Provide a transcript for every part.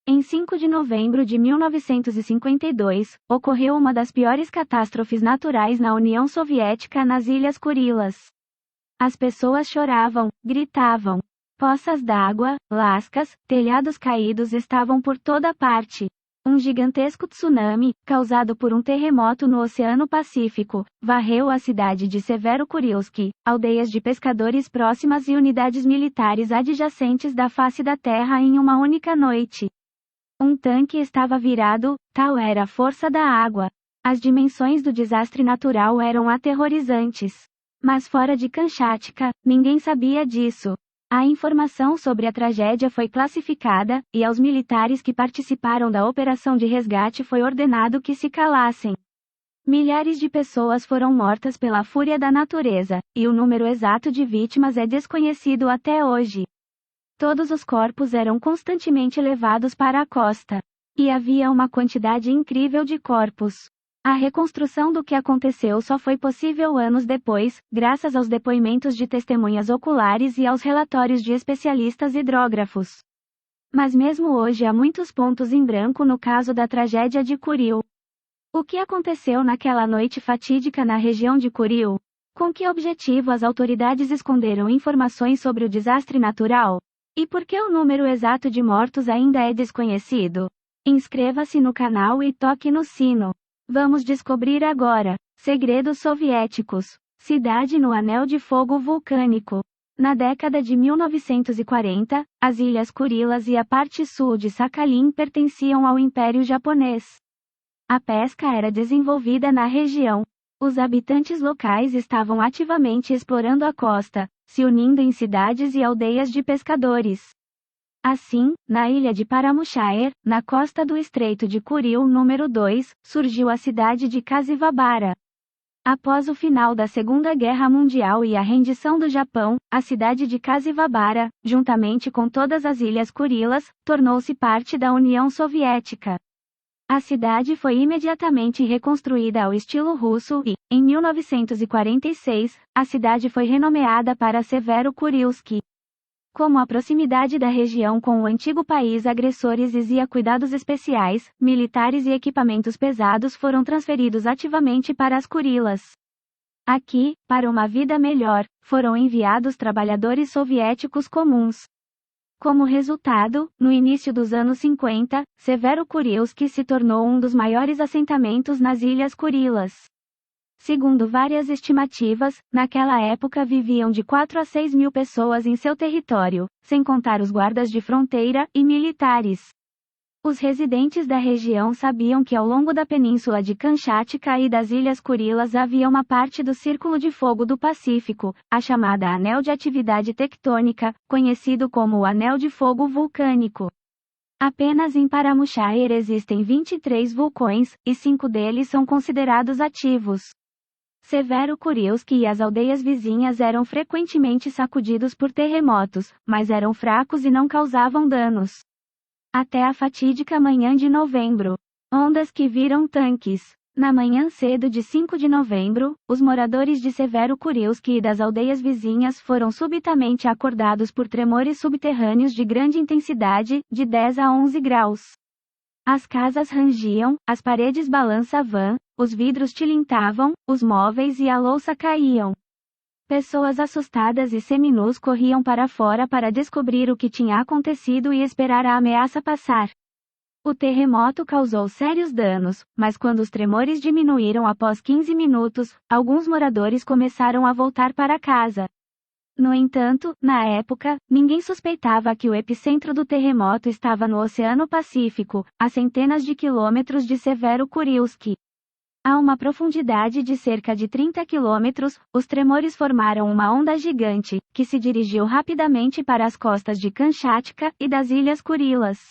Em 5 de novembro de 1952, ocorreu uma das piores catástrofes naturais na União Soviética nas Ilhas Kurilas. As pessoas choravam, gritavam. Poças d'água, lascas, telhados caídos estavam por toda parte. Um gigantesco tsunami, causado por um terremoto no Oceano Pacífico, varreu a cidade de Severokurilsk, aldeias de pescadores próximas e unidades militares adjacentes da face da terra em uma única noite. Um tanque estava virado, tal era a força da água. As dimensões do desastre natural eram aterrorizantes. Mas fora de Kamchatka, ninguém sabia disso. A informação sobre a tragédia foi classificada, e aos militares que participaram da operação de resgate foi ordenado que se calassem. Milhares de pessoas foram mortas pela fúria da natureza, e o número exato de vítimas é desconhecido até hoje. Todos os corpos eram constantemente levados para a costa. E havia uma quantidade incrível de corpos. A reconstrução do que aconteceu só foi possível anos depois, graças aos depoimentos de testemunhas oculares e aos relatórios de especialistas hidrógrafos. Mas mesmo hoje há muitos pontos em branco no caso da tragédia de Kuril. O que aconteceu naquela noite fatídica na região de Kuril? Com que objetivo as autoridades esconderam informações sobre o desastre natural? E por que o número exato de mortos ainda é desconhecido? Inscreva-se no canal e toque no sino. Vamos descobrir agora. Segredos soviéticos. Cidade no anel de fogo vulcânico. Na década de 1940, as Ilhas Kurilas e a parte sul de Sakhalin pertenciam ao Império Japonês. A pesca era desenvolvida na região. Os habitantes locais estavam ativamente explorando a costa, se unindo em cidades e aldeias de pescadores. Assim, na ilha de Paramushar, na costa do Estreito de Kuril número 2, surgiu a cidade de Kazivabara. Após o final da Segunda Guerra Mundial e a rendição do Japão, a cidade de Kazivabara, juntamente com todas as Ilhas Kurilas, tornou-se parte da União Soviética. A cidade foi imediatamente reconstruída ao estilo russo e, em 1946, a cidade foi renomeada para Severokurilsk. Como a proximidade da região com o antigo país agressor exigia cuidados especiais, militares e equipamentos pesados foram transferidos ativamente para as Kurilas. Aqui, para uma vida melhor, foram enviados trabalhadores soviéticos comuns. Como resultado, no início dos anos 50, Severokurilsk se tornou um dos maiores assentamentos nas Ilhas Kurilas. Segundo várias estimativas, naquela época viviam de 4 a 6 mil pessoas em seu território, sem contar os guardas de fronteira e militares. Os residentes da região sabiam que ao longo da península de Kamchatka e das Ilhas Kurilas havia uma parte do Círculo de Fogo do Pacífico, a chamada Anel de Atividade Tectônica, conhecido como o Anel de Fogo Vulcânico. Apenas em Paramushar existem 23 vulcões, e 5 deles são considerados ativos. Severokurilsk e as aldeias vizinhas eram frequentemente sacudidos por terremotos, mas eram fracos e não causavam danos. Até a fatídica manhã de novembro. Ondas que viram tanques. Na manhã cedo de 5 de novembro, os moradores de Severokurilsk e das aldeias vizinhas foram subitamente acordados por tremores subterrâneos de grande intensidade, de 10 a 11 graus. As casas rangiam, as paredes balançavam, os vidros tilintavam, os móveis e a louça caíam. Pessoas assustadas e seminus corriam para fora para descobrir o que tinha acontecido e esperar a ameaça passar. O terremoto causou sérios danos, mas quando os tremores diminuíram após 15 minutos, alguns moradores começaram a voltar para casa. No entanto, na época, ninguém suspeitava que o epicentro do terremoto estava no Oceano Pacífico, a centenas de quilômetros de Severokurilsk. A uma profundidade de cerca de 30 quilômetros, os tremores formaram uma onda gigante, que se dirigiu rapidamente para as costas de Kamchatka e das Ilhas Kurilas.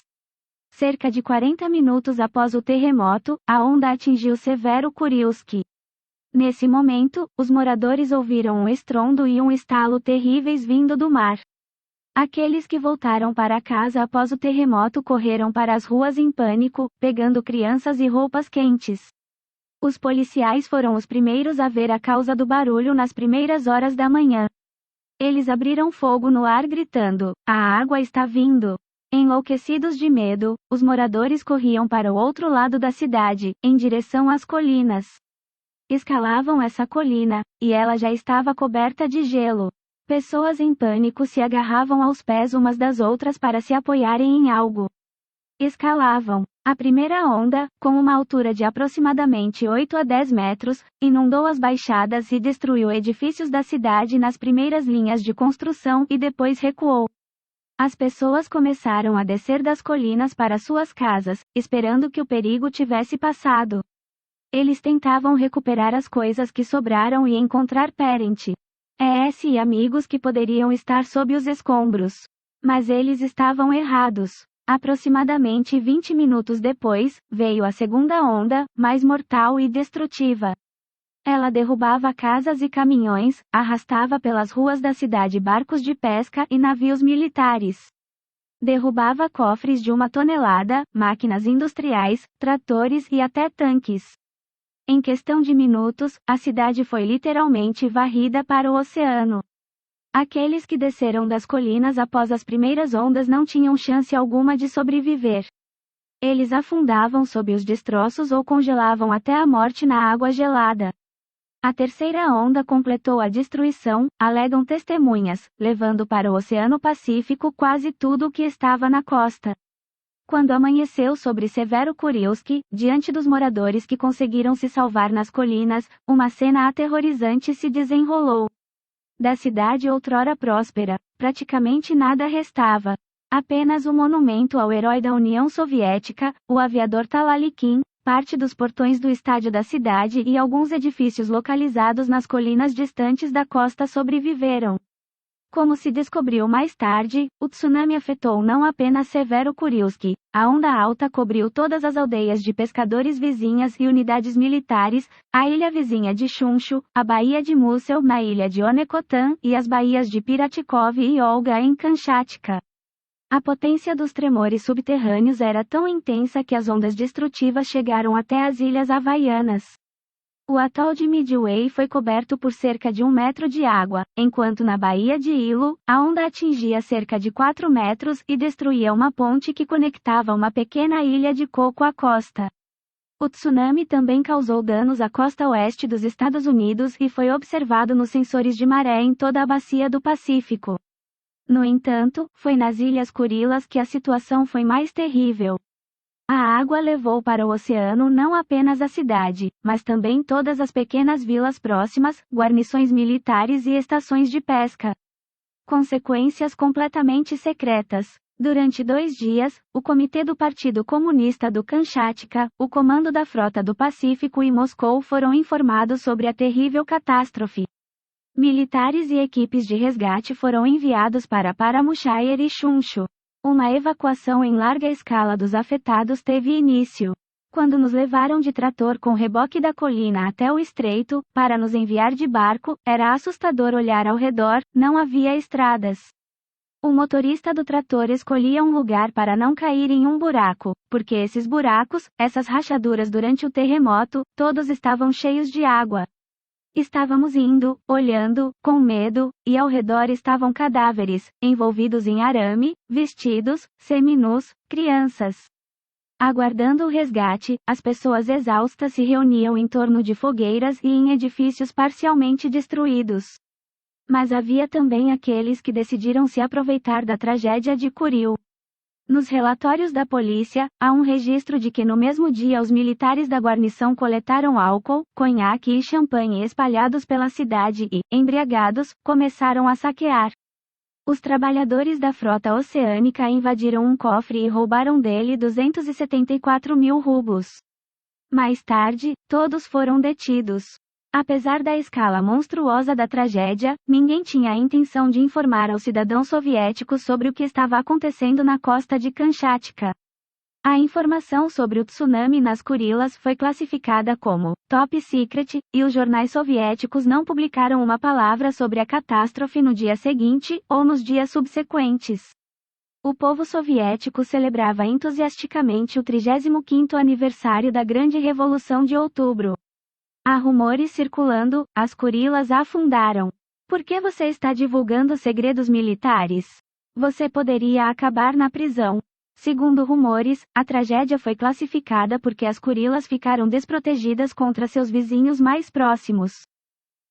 Cerca de 40 minutos após o terremoto, a onda atingiu Severokurilsk. Nesse momento, os moradores ouviram um estrondo e um estalo terríveis vindo do mar. Aqueles que voltaram para casa após o terremoto correram para as ruas em pânico, pegando crianças e roupas quentes. Os policiais foram os primeiros a ver a causa do barulho nas primeiras horas da manhã. Eles abriram fogo no ar gritando: "A água está vindo!" Enlouquecidos de medo, os moradores corriam para o outro lado da cidade, em direção às colinas. Escalavam essa colina, e ela já estava coberta de gelo. Pessoas em pânico se agarravam aos pés umas das outras para se apoiarem em algo. Escalavam. A primeira onda, com uma altura de aproximadamente 8 a 10 metros, inundou as baixadas e destruiu edifícios da cidade nas primeiras linhas de construção e depois recuou. As pessoas começaram a descer das colinas para suas casas, esperando que o perigo tivesse passado. Eles tentavam recuperar as coisas que sobraram e encontrar parente, e amigos que poderiam estar sob os escombros. Mas eles estavam errados. Aproximadamente 20 minutos depois, veio a segunda onda, mais mortal e destrutiva. Ela derrubava casas e caminhões, arrastava pelas ruas da cidade barcos de pesca e navios militares. Derrubava cofres de 1 tonelada, máquinas industriais, tratores e até tanques. Em questão de minutos, a cidade foi literalmente varrida para o oceano. Aqueles que desceram das colinas após as primeiras ondas não tinham chance alguma de sobreviver. Eles afundavam sob os destroços ou congelavam até a morte na água gelada. A terceira onda completou a destruição, alegam testemunhas, levando para o Oceano Pacífico quase tudo o que estava na costa. Quando amanheceu sobre Severo Kurilski, diante dos moradores que conseguiram se salvar nas colinas, uma cena aterrorizante se desenrolou. Da cidade outrora próspera, praticamente nada restava. Apenas o monumento ao herói da União Soviética, o aviador Talalikin, parte dos portões do estádio da cidade e alguns edifícios localizados nas colinas distantes da costa sobreviveram. Como se descobriu mais tarde, o tsunami afetou não apenas Severo Kurilski, a onda alta cobriu todas as aldeias de pescadores vizinhas e unidades militares, a ilha vizinha de Chunshu, a baía de Mussel na ilha de Onekotan e as baías de Piratikov e Olga em Kamchatka. A potência dos tremores subterrâneos era tão intensa que as ondas destrutivas chegaram até as ilhas havaianas. O atol de Midway foi coberto por cerca de 1 metro de água, enquanto na Baía de Hilo, a onda atingia cerca de 4 metros e destruía uma ponte que conectava uma pequena ilha de coco à costa. O tsunami também causou danos à costa oeste dos Estados Unidos e foi observado nos sensores de maré em toda a bacia do Pacífico. No entanto, foi nas Ilhas Kurilas que a situação foi mais terrível. A água levou para o oceano não apenas a cidade, mas também todas as pequenas vilas próximas, guarnições militares e estações de pesca. Consequências completamente secretas. Durante 2 dias, o Comitê do Partido Comunista do Kamchatka, o Comando da Frota do Pacífico e Moscou foram informados sobre a terrível catástrofe. Militares e equipes de resgate foram enviados para Paramushayar e Chunshu. Uma evacuação em larga escala dos afetados teve início. Quando nos levaram de trator com reboque da colina até o estreito, para nos enviar de barco, era assustador olhar ao redor, não havia estradas. O motorista do trator escolhia um lugar para não cair em um buraco, porque esses buracos, essas rachaduras durante o terremoto, todos estavam cheios de água. Estávamos indo, olhando, com medo, e ao redor estavam cadáveres, envolvidos em arame, vestidos, seminus, crianças. Aguardando o resgate, as pessoas exaustas se reuniam em torno de fogueiras e em edifícios parcialmente destruídos. Mas havia também aqueles que decidiram se aproveitar da tragédia de Kuril. Nos relatórios da polícia, há um registro de que no mesmo dia os militares da guarnição coletaram álcool, conhaque e champanhe espalhados pela cidade e, embriagados, começaram a saquear. Os trabalhadores da frota oceânica invadiram um cofre e roubaram dele 274 mil rublos. Mais tarde, todos foram detidos. Apesar da escala monstruosa da tragédia, ninguém tinha a intenção de informar aos cidadãos soviéticos sobre o que estava acontecendo na costa de Kamchatka. A informação sobre o tsunami nas Kurilas foi classificada como top secret, e os jornais soviéticos não publicaram uma palavra sobre a catástrofe no dia seguinte ou nos dias subsequentes. O povo soviético celebrava entusiasticamente o 35º aniversário da Grande Revolução de Outubro. Há rumores circulando, as Kurilas afundaram. Por que você está divulgando segredos militares? Você poderia acabar na prisão. Segundo rumores, a tragédia foi classificada porque as Kurilas ficaram desprotegidas contra seus vizinhos mais próximos.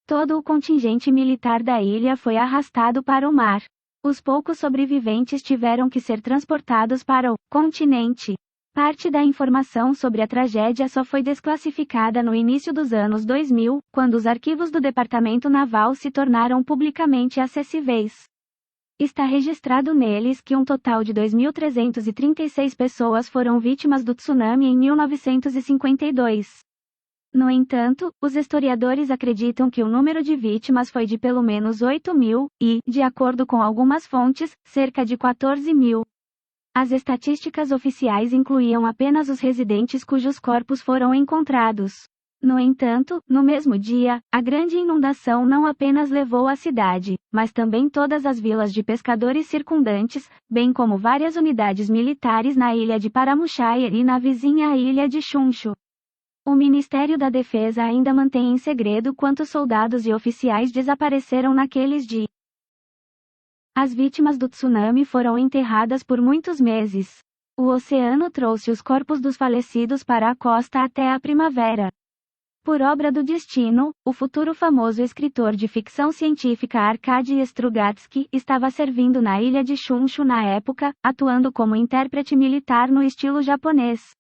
Todo o contingente militar da ilha foi arrastado para o mar. Os poucos sobreviventes tiveram que ser transportados para o continente. Parte da informação sobre a tragédia só foi desclassificada no início dos anos 2000, quando os arquivos do Departamento Naval se tornaram publicamente acessíveis. Está registrado neles que um total de 2.336 pessoas foram vítimas do tsunami em 1952. No entanto, os historiadores acreditam que o número de vítimas foi de pelo menos 8.000, e, de acordo com algumas fontes, cerca de 14.000. As estatísticas oficiais incluíam apenas os residentes cujos corpos foram encontrados. No entanto, no mesmo dia, a grande inundação não apenas levou a cidade, mas também todas as vilas de pescadores circundantes, bem como várias unidades militares na ilha de Paramushire e na vizinha ilha de Chunshu. O Ministério da Defesa ainda mantém em segredo quantos soldados e oficiais desapareceram naqueles dias. As vítimas do tsunami foram enterradas por muitos meses. O oceano trouxe os corpos dos falecidos para a costa até a primavera. Por obra do destino, o futuro famoso escritor de ficção científica Arkady Strugatsky estava servindo na ilha de Chunshu na época, atuando como intérprete militar no estilo japonês.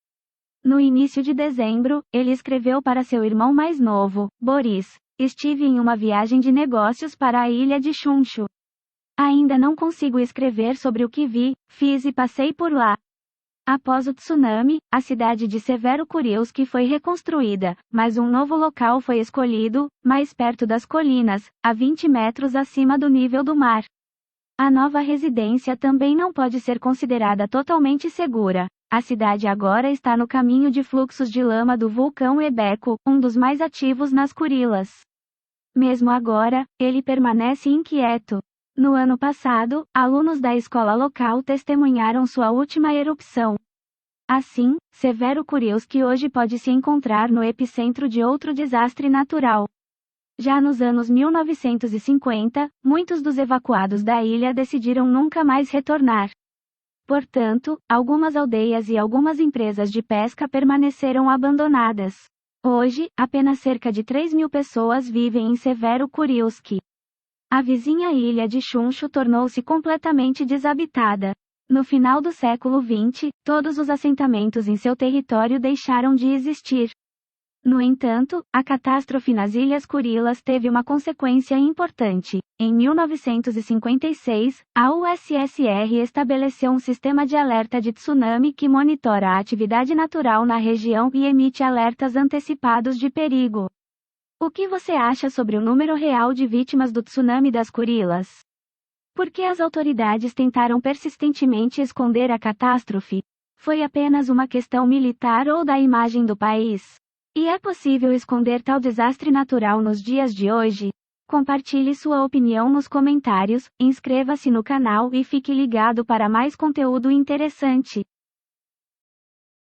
No início de dezembro, ele escreveu para seu irmão mais novo, Boris: "Estive em uma viagem de negócios para a ilha de Chunshu. Ainda não consigo escrever sobre o que vi, fiz e passei por lá." Após o tsunami, a cidade de Severo-Kurilsk foi reconstruída, mas um novo local foi escolhido, mais perto das colinas, a 20 metros acima do nível do mar. A nova residência também não pode ser considerada totalmente segura. A cidade agora está no caminho de fluxos de lama do vulcão Ebeco, um dos mais ativos nas Kurilas. Mesmo agora, ele permanece inquieto. No ano passado, alunos da escola local testemunharam sua última erupção. Assim, Severo-Kurilsk hoje pode se encontrar no epicentro de outro desastre natural. Já nos anos 1950, muitos dos evacuados da ilha decidiram nunca mais retornar. Portanto, algumas aldeias e algumas empresas de pesca permaneceram abandonadas. Hoje, apenas cerca de 3.000 pessoas vivem em Severo-Kurilsk. A vizinha ilha de Chunshu tornou-se completamente desabitada. No final do século XX, todos os assentamentos em seu território deixaram de existir. No entanto, a catástrofe nas Ilhas Kurilas teve uma consequência importante. Em 1956, a USSR estabeleceu um sistema de alerta de tsunami que monitora a atividade natural na região e emite alertas antecipados de perigo. O que você acha sobre o número real de vítimas do tsunami das Kurilas? Por que as autoridades tentaram persistentemente esconder a catástrofe? Foi apenas uma questão militar ou da imagem do país? E é possível esconder tal desastre natural nos dias de hoje? Compartilhe sua opinião nos comentários, inscreva-se no canal e fique ligado para mais conteúdo interessante.